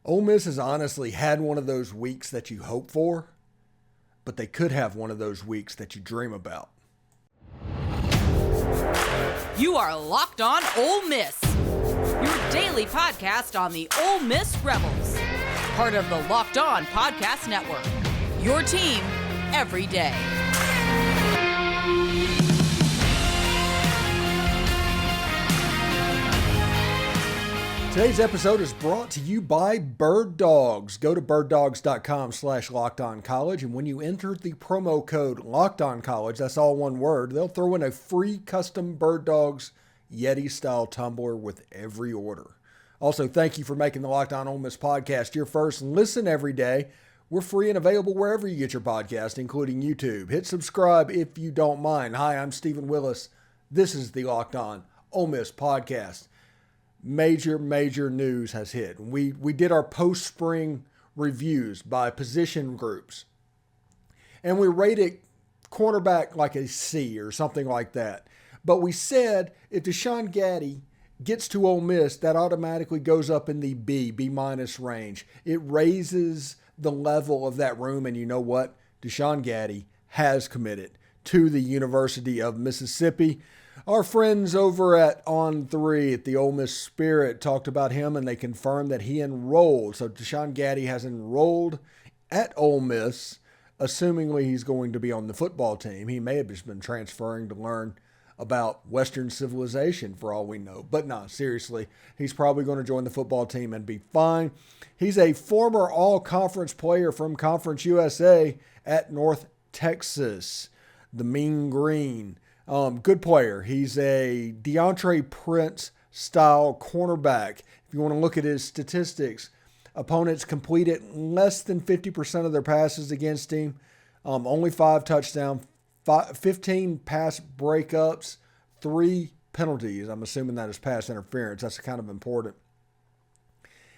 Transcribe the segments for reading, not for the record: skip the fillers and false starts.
Ole Miss has honestly had one of those weeks that you hope for, but they could have one of those weeks that you dream about. You are Locked On Ole Miss, your daily podcast on the Ole Miss Rebels, part of the Locked On Podcast Network, your team every day. Today's episode is brought to you by Bird Dogs. Go to birddogs.com/lockedoncollege, and when you enter the promo code LockedOnCollege, that's all one word, they'll throw in a free custom Bird Dogs Yeti-style tumbler with every order. Also, thank you for making the Locked On Ole Miss podcast your first listen every day. We're free and available wherever you get your podcast, including YouTube. Hit subscribe if you don't mind. Hi, I'm Stephen Willis. This is the Locked On Ole Miss podcast. Major news has hit. We did our post-spring reviews by position groups, and we rated cornerback like a C or something like that. But we said if Deshawn Gaddie gets to Ole Miss, that automatically goes up in the B minus range. It raises the level of that room, and you know what? Deshawn Gaddie has committed to the University of Mississippi. Our friends over at On3 at the Ole Miss Spirit talked about him, and they confirmed that he enrolled. So Deshawn Gaddie has enrolled at Ole Miss, assumingly he's going to be on the football team. He may have just been transferring to learn about Western civilization for all we know. But no, seriously, he's probably going to join the football team and be fine. He's a former all-conference player from Conference USA at North Texas, the Mean Green. Good player. He's a DeAndre Prince-style cornerback. If you want to look at his statistics, opponents completed less than 50% of their passes against him. Only 5 touchdowns, 15 pass breakups, 3 penalties. I'm assuming that is pass interference. That's kind of important.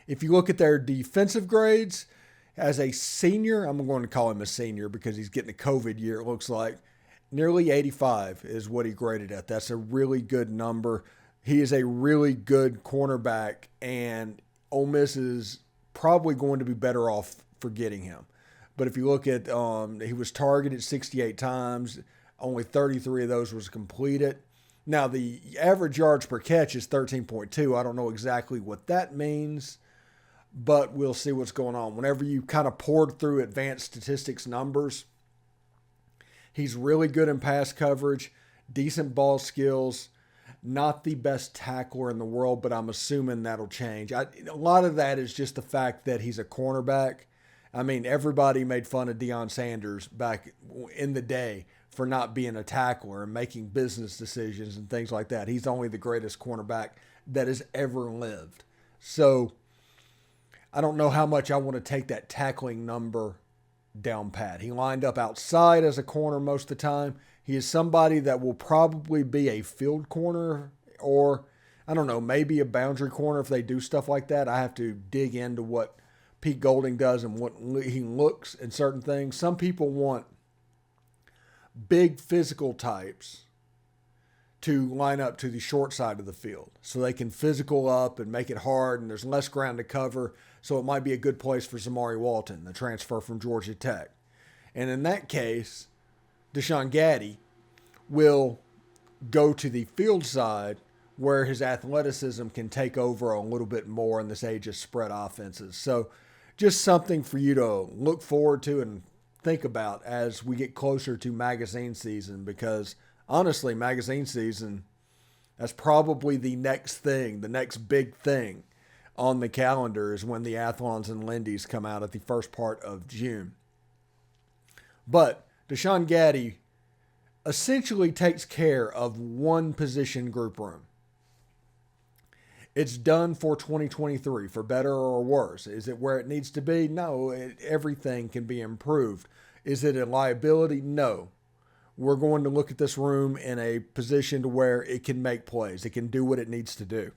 If you look at their defensive grades, as a senior, I'm going to call him a senior because he's getting a COVID year, it looks like. Nearly 85 is what he graded at. That's a really good number. He is a really good cornerback, and Ole Miss is probably going to be better off for getting him. But if you look at, he was targeted 68 times. Only 33 of those was completed. Now, the average yards per catch is 13.2. I don't know exactly what that means, but we'll see what's going on. Whenever you kind of poured through advanced statistics numbers, he's really good in pass coverage, decent ball skills, not the best tackler in the world, but I'm assuming that'll change. A lot of that is just the fact that he's a cornerback. I mean, everybody made fun of Deion Sanders back in the day for not being a tackler and making business decisions and things like that. He's only the greatest cornerback that has ever lived. So I don't know how much I want to take that tackling number down pat. He lined up outside as a corner most of the time. He is somebody that will probably be a field corner or, I don't know, maybe a boundary corner if they do stuff like that. I have to dig into what Pete Golding does and what he looks and certain things. Some people want big physical types to line up to the short side of the field so they can physical up and make it hard, and there's less ground to cover. So it might be a good place for Zamari Walton, the transfer from Georgia Tech. And in that case, Deshawn Gaddie will go to the field side where his athleticism can take over a little bit more in this age of spread offenses. So just something for you to look forward to and think about as we get closer to magazine season, because honestly, magazine season, that's probably the next thing, the next big thing on the calendar is when the Athlons and Lindy's come out at the first part of June. But Deshawn Gaddie essentially takes care of one position group room. It's done for 2023, for better or worse. Is it where it needs to be? No, everything can be improved. Is it a liability? No. We're going to look at this room in a position to where it can make plays. It can do what it needs to do.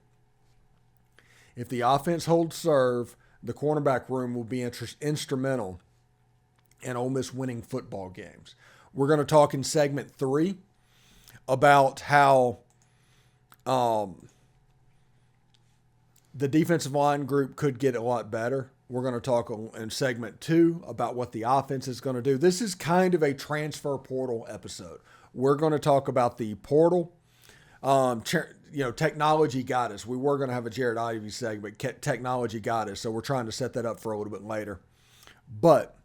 If the offense holds serve, the cornerback room will be instrumental in Ole Miss winning football games. We're going to talk in segment 3 about how The defensive line group could get a lot better. We're going to talk in segment 2 about what the offense is going to do. This is kind of a transfer portal episode. We're going to talk about the portal. Technology got us. We were going to have a Jared Ivey segment. Technology got us, so we're trying to set that up for a little bit later. But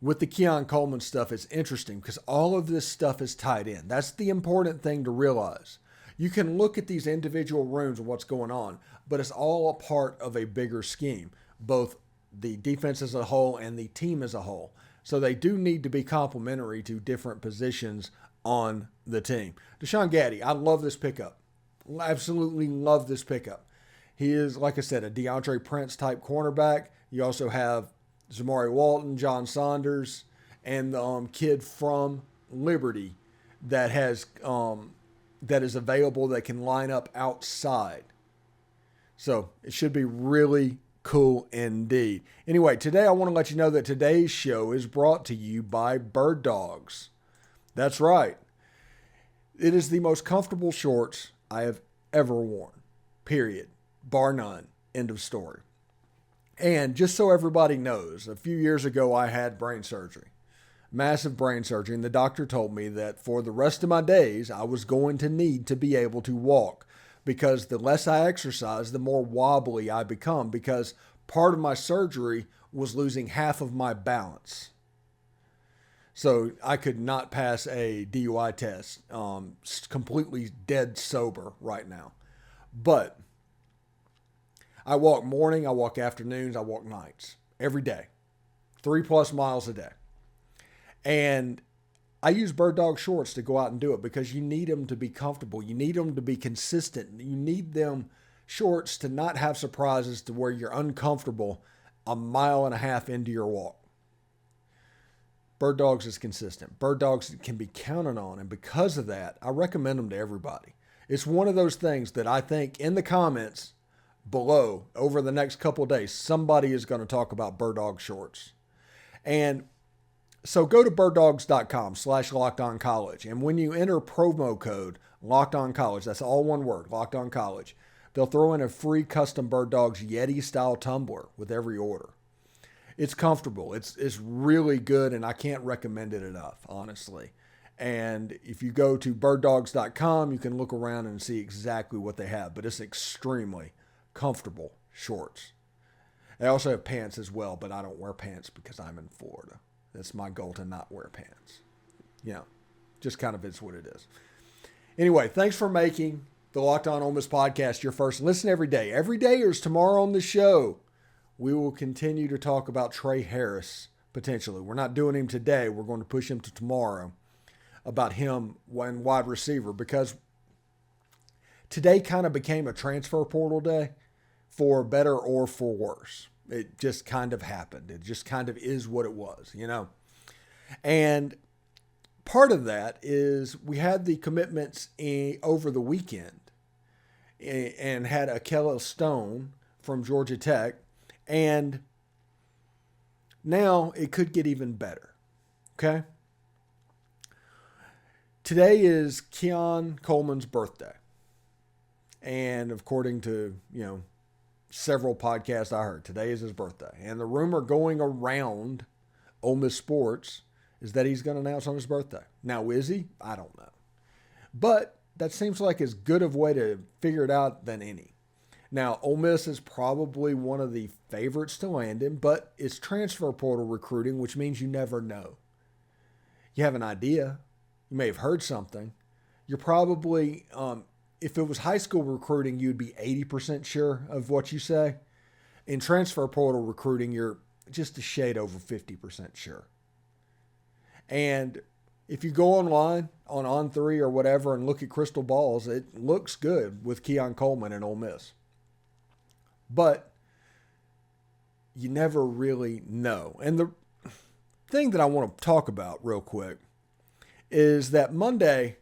with the Keon Coleman stuff, it's interesting because all of this stuff is tied in. That's the important thing to realize. You can look at these individual rooms and what's going on, but it's all a part of a bigger scheme, both the defense as a whole and the team as a whole. So they do need to be complementary to different positions on the team. Deshawn Gaddie, I love this pickup. Absolutely love this pickup. He is, like I said, a DeAndre Prince type cornerback. You also have Zamari Walton, John Saunders, and the kid from Liberty that has that is available that can line up outside. So it should be really cool indeed. Anyway, today I want to let you know that today's show is brought to you by Bird Dogs. That's right. It is the most comfortable shorts I have ever worn. Period. Bar none. End of story. And just so everybody knows, a few years ago I had brain surgery. Massive brain surgery, and the doctor told me that for the rest of my days, I was going to need to be able to walk because the less I exercise, the more wobbly I become because part of my surgery was losing half of my balance. So I could not pass a DUI test, completely dead sober right now. But I walk morning, I walk afternoons, I walk nights, every day, 3+ miles a day. And I use Bird Dog shorts to go out and do it because you need them to be comfortable. You need them to be consistent. You need them shorts to not have surprises to where you're uncomfortable a mile and a half into your walk. Bird Dogs is consistent. Bird Dogs can be counted on. And because of that, I recommend them to everybody. It's one of those things that I think in the comments below over the next couple of days, somebody is going to talk about Bird Dog shorts. And so go to birddogs.com/LockedOnCollege. And when you enter promo code LockedOnCollege, that's all one word, LockedOnCollege, they'll throw in a free custom Bird Dogs Yeti style tumbler with every order. It's comfortable. It's really good, and I can't recommend it enough, honestly. And if you go to birddogs.com, you can look around and see exactly what they have. But it's extremely comfortable shorts. They also have pants as well, but I don't wear pants because I'm in Florida. That's my goal, to not wear pants. Just kind of is what it is. Anyway, thanks for making the Locked On Ole Miss podcast your first listen every day. Every day is tomorrow on the show. We will continue to talk about Trey Harris, potentially. We're not doing him today. We're going to push him to tomorrow about him when wide receiver, because today kind of became a transfer portal day for better or for worse. It just kind of happened. It just kind of is what it was, And part of that is we had the commitments over the weekend and had Akella Stone from Georgia Tech. And now it could get even better. Okay? Today is Keon Coleman's birthday. And according to, several podcasts I heard, today is his birthday. And the rumor going around Ole Miss sports is that he's going to announce on his birthday. Now, is he? I don't know. But that seems like as good of a way to figure it out than any. Now, Ole Miss is probably one of the favorites to land him, but it's transfer portal recruiting, which means you never know. You have an idea. You may have heard something. You're probably... if it was high school recruiting, you'd be 80% sure of what you say. In transfer portal recruiting, you're just a shade over 50% sure. And if you go online on On3 or whatever and look at crystal balls, it looks good with Keon Coleman and Ole Miss. But you never really know. And the thing that I want to talk about real quick is that Monday,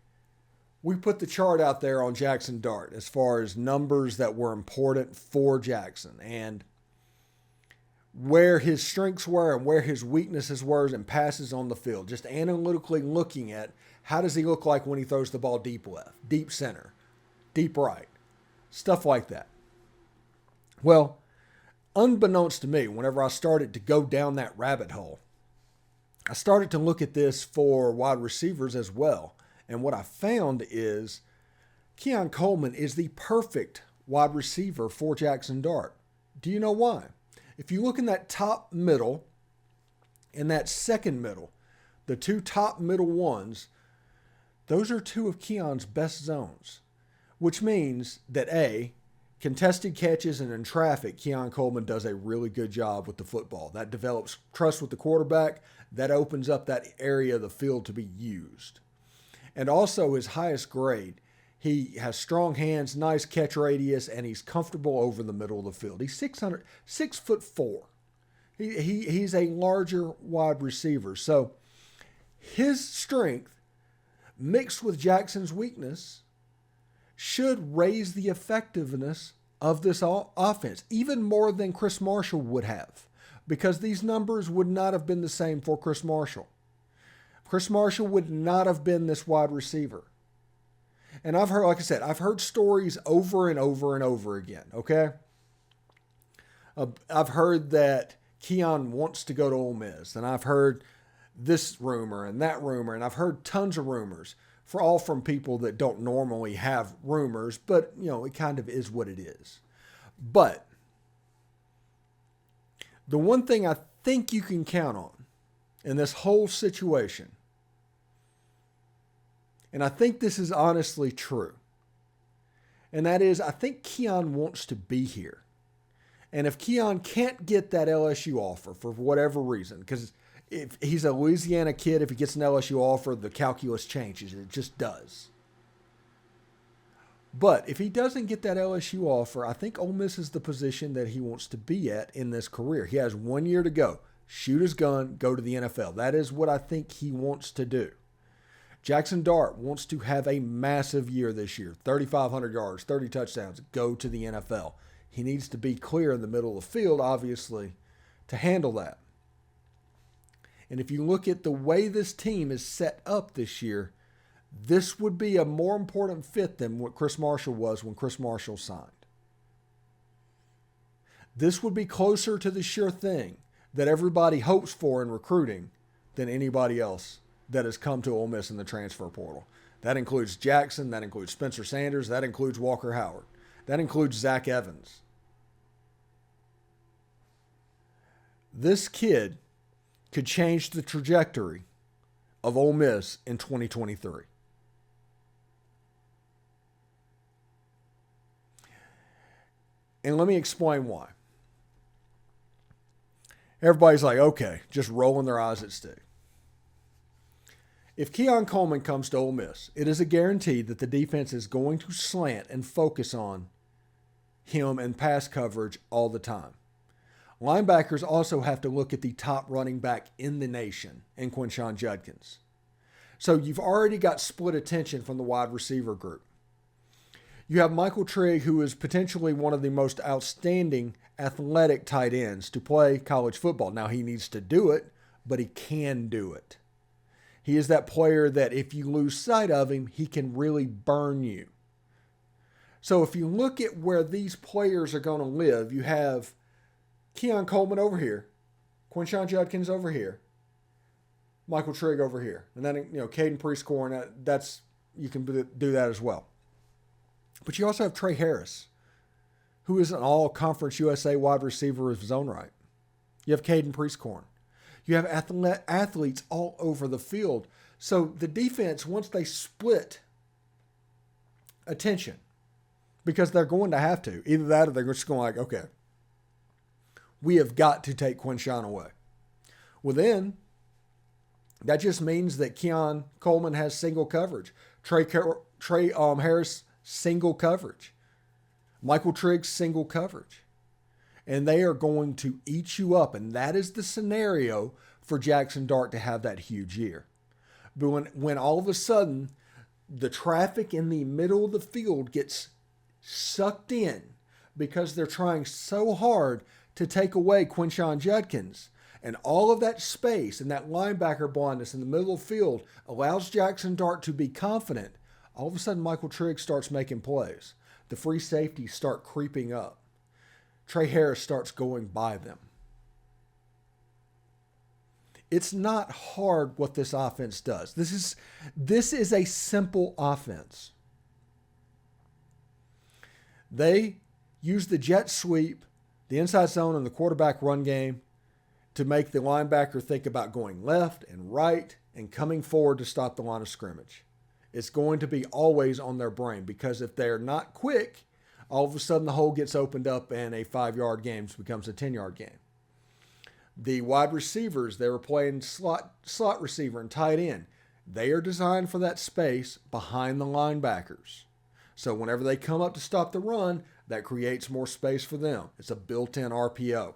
we put the chart out there on Jaxson Dart as far as numbers that were important for Jaxson and where his strengths were and where his weaknesses were and passes on the field. Just analytically looking at how does he look like when he throws the ball deep left, deep center, deep right, stuff like that. Well, unbeknownst to me, whenever I started to go down that rabbit hole, I started to look at this for wide receivers as well. And what I found is Keon Coleman is the perfect wide receiver for Jaxson Dart. Do you know why? If you look in that top middle and that second middle, the two top middle ones, those are two of Keon's best zones, which means that A, contested catches and in traffic, Keon Coleman does a really good job with the football. That develops trust with the quarterback. That opens up that area of the field to be used. And also his highest grade, he has strong hands, nice catch radius, and he's comfortable over the middle of the field. He's 6'4". He's a larger wide receiver. So his strength mixed with Jackson's weakness should raise the effectiveness of this offense, even more than Chris Marshall would have, because these numbers would not have been the same for Chris Marshall. Chris Marshall would not have been this wide receiver. And I've heard, like I said, I've heard stories over and over and over again, okay? I've heard that Keon wants to go to Ole Miss, and I've heard this rumor and that rumor, and I've heard tons of rumors, from people that don't normally have rumors, but, it kind of is what it is. But the one thing I think you can count on in this whole situation, and I think this is honestly true, and that is I think Keon wants to be here. And if Keon can't get that LSU offer for whatever reason, because if he's a Louisiana kid, if he gets an LSU offer, the calculus changes. It just does. But if he doesn't get that LSU offer, I think Ole Miss is the position that he wants to be at in this career. He has 1 year to go. Shoot his gun, go to the NFL. That is what I think he wants to do. Jaxson Dart wants to have a massive year this year. 3,500 yards, 30 touchdowns, go to the NFL. He needs to be clear in the middle of the field, obviously, to handle that. And if you look at the way this team is set up this year, this would be a more important fit than what Chris Marshall was when Chris Marshall signed. This would be closer to the sure thing that everybody hopes for in recruiting than anybody else that has come to Ole Miss in the transfer portal. That includes Jackson, that includes Spencer Sanders, that includes Walker Howard, that includes Zach Evans. This kid could change the trajectory of Ole Miss in 2023. And let me explain why. Everybody's like, okay, just rolling their eyes at Stu. If Keon Coleman comes to Ole Miss, it is a guarantee that the defense is going to slant and focus on him and pass coverage all the time. Linebackers also have to look at the top running back in the nation in Quinshon Judkins. So you've already got split attention from the wide receiver group. You have Michael Trigg, who is potentially one of the most outstanding athletic tight ends to play college football. Now, he needs to do it, but he can do it. He is that player that if you lose sight of him, he can really burn you. So if you look at where these players are going to live, you have Keon Coleman over here, Quinshon Judkins over here, Michael Trigg over here, and then Caden Prieskorn. That's you can do that as well. But you also have Trey Harris, who is an all-conference USA wide receiver of his own right. You have Caden Prieskorn. You have athletes all over the field. So the defense, once they split attention, because they're going to have to, either that or they're just going like, okay, we have got to take Quinshon away. Well, then, that just means that Keon Coleman has single coverage. Trey Harris, single coverage. Michael Trigg, single coverage. And they are going to eat you up. And that is the scenario for Jaxson Dart to have that huge year. But when all of a sudden the traffic in the middle of the field gets sucked in because they're trying so hard to take away Quinshon Judkins, and all of that space and that linebacker blindness in the middle of the field allows Jaxson Dart to be confident, all of a sudden Michael Trigg starts making plays. the free safeties start creeping up. Trey Harris starts going by them. It's not hard what this offense does. This is a simple offense. They use the jet sweep, the inside zone, and the quarterback run game to make the linebacker think about going left and right and coming forward to stop the line of scrimmage. It's going to be always on their brain, because if they're not quick, all of a sudden the hole gets opened up and a 5-yard game becomes a 10-yard game. The wide receivers, they were playing slot receiver and tight end. They are designed for that space behind the linebackers. So whenever they come up to stop the run, that creates more space for them. It's a built-in RPO.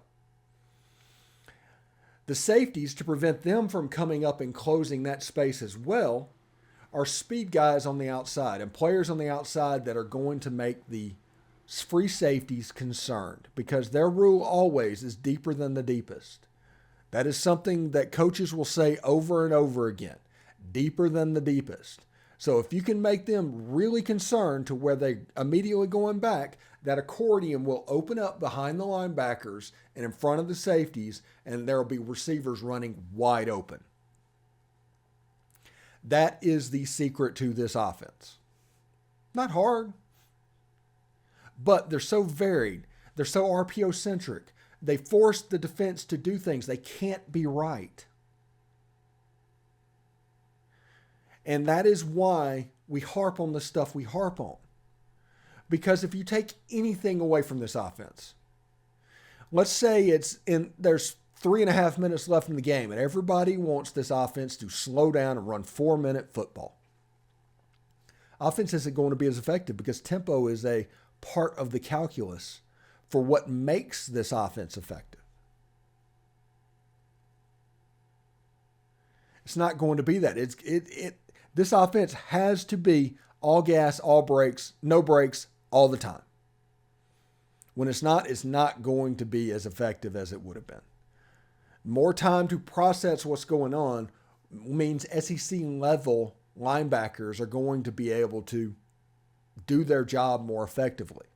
The safeties, to prevent them from coming up and closing that space as well, are speed guys on the outside and players on the outside that are going to make the free safeties concerned, because their rule always is deeper than the deepest. That is something that coaches will say over and over again, deeper than the deepest. So if you can make them really concerned to where they immediately going back, that accordion will open up behind the linebackers and in front of the safeties, and there will be receivers running wide open. That is the secret to this offense. Not hard, but they're so varied. They're so RPO-centric. They force the defense to do things they can't be right. And that is why we harp on the stuff we harp on. Because if you take anything away from this offense, let's say there's 3.5 minutes left in the game and everybody wants this offense to slow down and run 4-minute football. Offense isn't going to be as effective because tempo is a part of the calculus for what makes this offense effective. It's not going to be that. This offense has to be all gas, all brakes, no brakes, all the time. When it's not going to be as effective as it would have been. More time to process what's going on means SEC level linebackers are going to be able to do their job more effectively.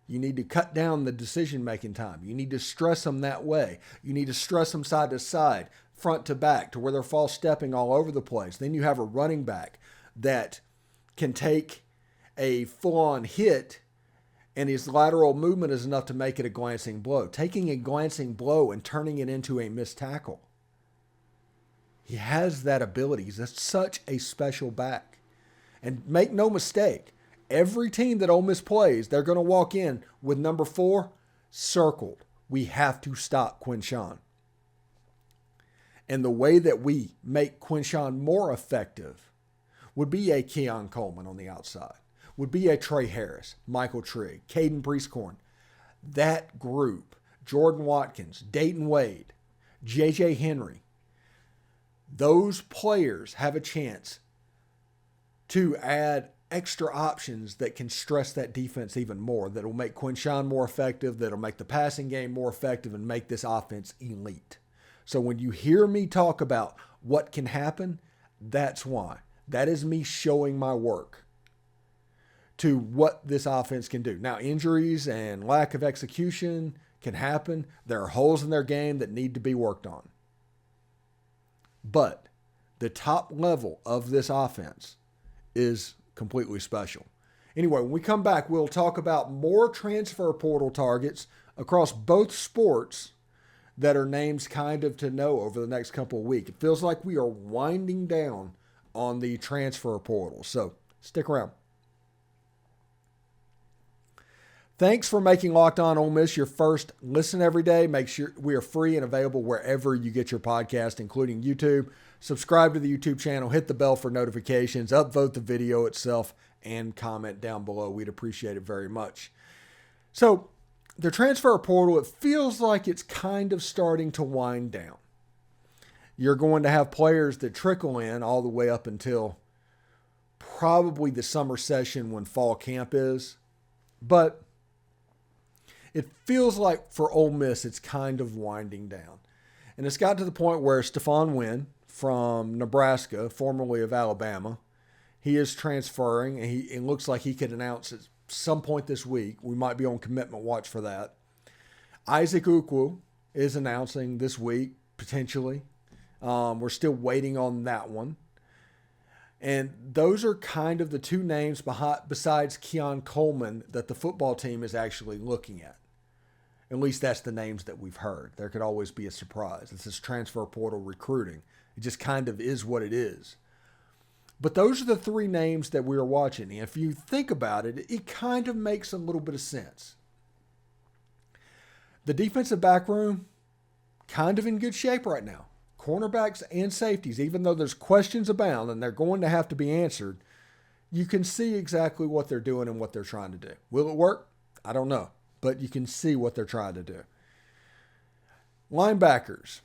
You need to cut down the decision-making time. You need to stress them that way. You need to stress them side to side, front to back, to where they're false stepping all over the place. Then you have a running back that can take a full-on hit and his lateral movement is enough to make it a glancing blow. Taking a glancing blow and turning it into a missed tackle. He has that ability. He's such a special back. And make no mistake, every team that Ole Miss plays, they're going to walk in with number 4 circled. We have to stop Quinshawn. And the way that we make Quinshawn more effective would be a Keon Coleman on the outside, would be a Trey Harris, Michael Trigg, Caden Priestcorn. That group, Jordan Watkins, Dayton Wade, J.J. Henry, those players have a chance to add extra options that can stress that defense even more, that will make Quinshawn more effective, that will make the passing game more effective and make this offense elite. So when you hear me talk about what can happen, that's why. That is me showing my work to what this offense can do. Now, injuries and lack of execution can happen. There are holes in their game that need to be worked on. But the top level of this offense is completely special. Anyway, when we come back, we'll talk about more transfer portal targets across both sports that are names kind of to know over the next couple of weeks. It feels like we are winding down on the transfer portal. So stick around. Thanks for making Locked On Ole Miss your first listen every day. Make sure we are free and available wherever you get your podcast, including YouTube. Subscribe to the YouTube channel, hit the bell for notifications, upvote the video itself, and comment down below. We'd appreciate it very much. So the transfer portal, it feels like it's kind of starting to wind down. You're going to have players that trickle in all the way up until probably the summer session when fall camp is. But it feels like for Ole Miss, it's kind of winding down. And it's got to the point where Stephon Wynn from Nebraska, formerly of Alabama, He is transferring, and it looks like he could announce at some point this week. We might be on commitment watch for that. Isaac Ukwu is announcing this week, potentially. We're still waiting on that one. And those are kind of the two names besides Keon Coleman that the football team is actually looking at. At least that's the names that we've heard. There could always be a surprise. It's this transfer portal recruiting. It just kind of is what it is. But those are the three names that we are watching. And if you think about it, it kind of makes a little bit of sense. The defensive back room, kind of in good shape right now. Cornerbacks and safeties, even though there's questions abound and they're going to have to be answered, you can see exactly what they're doing and what they're trying to do. Will it work? I don't know. But you can see what they're trying to do. Linebackers.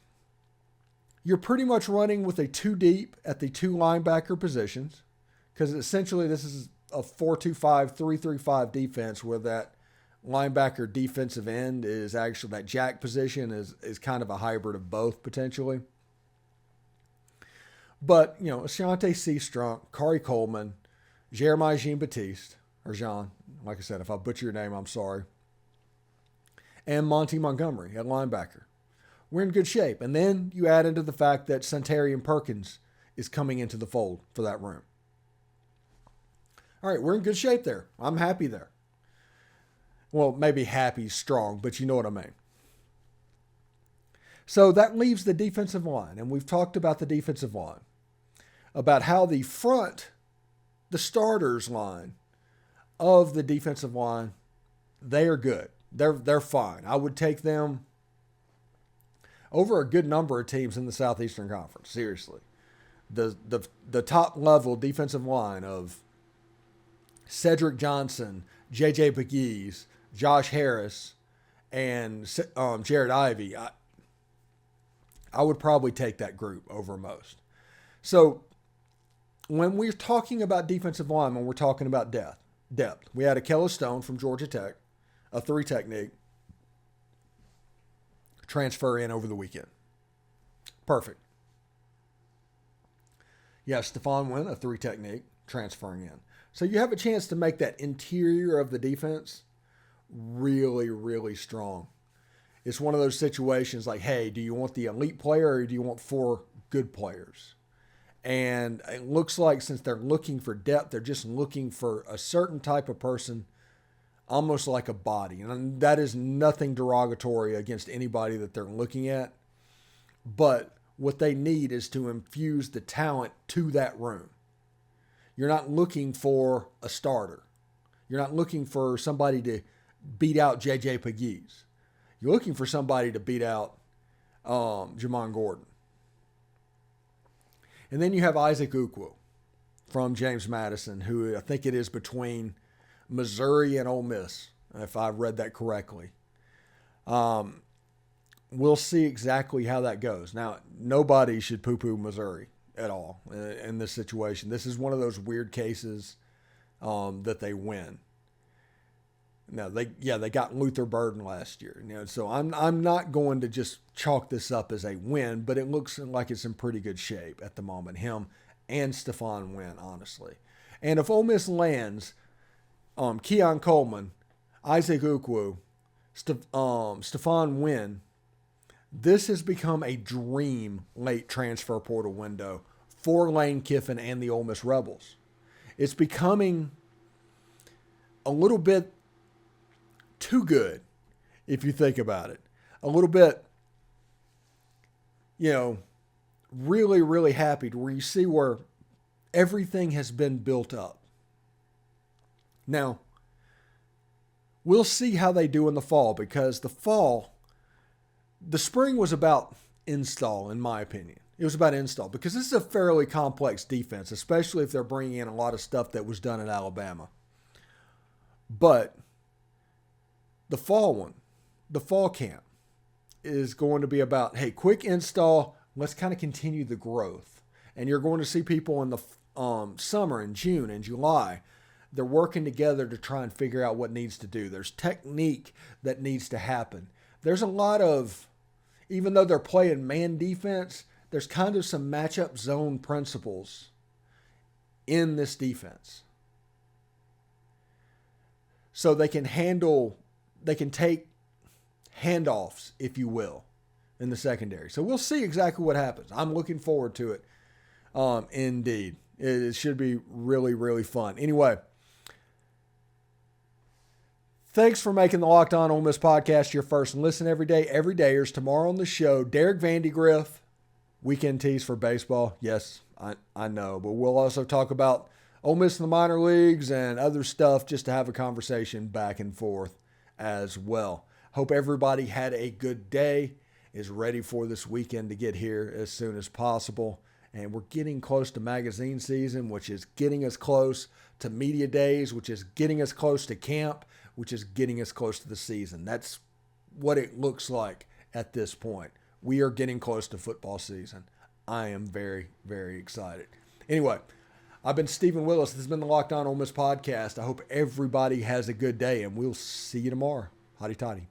You're pretty much running with a 2 deep at the 2 linebacker positions, because essentially this is a 4-2-5, 3-3-5 defense where that linebacker defensive end is actually, that jack position is kind of a hybrid of both potentially. But, Ashanti C-Strunk, Kari Coleman, Jeremiah Jean-Baptiste, or Jean, like I said, if I butcher your name, I'm sorry, and Monty Montgomery at linebacker. We're in good shape. And then you add into the fact that Santarian Perkins is coming into the fold for that room. All right, we're in good shape there. I'm happy there. Well, maybe happy, strong, but you know what I mean. So that leaves the defensive line. And we've talked about the defensive line, about how the front, the starters line of the defensive line, they are good. They're fine. I would take them over a good number of teams in the Southeastern Conference. Seriously. The top level defensive line of Cedric Johnson, J.J. Pegues, Josh Harris, and Jared Ivey, I would probably take that group over most. So when we're talking about defensive linemen, we're talking about depth. We had Akella Stone from Georgia Tech, a 3 technique, transfer in over the weekend. Perfect. Yeah, Stephon Wynn, a 3 technique, transferring in. So you have a chance to make that interior of the defense really, really strong. It's one of those situations like, hey, do you want the elite player or do you want 4 good players? And it looks like since they're looking for depth, they're just looking for a certain type of person, almost like a body. And that is nothing derogatory against anybody that they're looking at. But what they need is to infuse the talent to that room. You're not looking for a starter. You're not looking for somebody to beat out J.J. Pegues. You're looking for somebody to beat out Jamon Gordon. And then you have Isaac Ukwu from James Madison, who I think it is between Missouri and Ole Miss, if I've read that correctly. We'll see exactly how that goes. Now, nobody should poo-poo Missouri at all in this situation. This is one of those weird cases that they win. Now, they got Luther Burden last year. So I'm not going to just chalk this up as a win, but it looks like it's in pretty good shape at the moment. Him and Stephon Wynn, honestly. And if Ole Miss lands Keon Coleman, Isaac Ukwu, Stephon Wynn, this has become a dream late transfer portal window for Lane Kiffin and the Ole Miss Rebels. It's becoming a little bit too good, if you think about it. A little bit, really, really happy to where you see where everything has been built up. Now, we'll see how they do in the fall, because the spring was about install, in my opinion. It was about install, because this is a fairly complex defense, especially if they're bringing in a lot of stuff that was done at Alabama. But the fall camp is going to be about, hey, quick install, let's kind of continue the growth. And you're going to see people in the summer, in June and July, they're working together to try and figure out what needs to do. There's technique that needs to happen. There's a lot of, even though they're playing man defense, there's kind of some matchup zone principles in this defense. So they can take handoffs, if you will, in the secondary. So we'll see exactly what happens. I'm looking forward to it. Indeed. It should be really, really fun. Anyway, thanks for making the Locked On Ole Miss podcast your first listen every day. Every dayers. Tomorrow on the show, Derek Vandegrift, weekend tease for baseball. Yes, I know. But we'll also talk about Ole Miss in the minor leagues and other stuff just to have a conversation back and forth as well. Hope everybody had a good day, is ready for this weekend to get here as soon as possible. And we're getting close to magazine season, which is getting us close to media days, which is getting us close to camp, which is getting us close to the season. That's what it looks like at this point. We are getting close to football season. I am very, very excited. Anyway, I've been Stephen Willis. This has been the Locked On Ole Miss podcast. I hope everybody has a good day, and we'll see you tomorrow. Hotty toddy.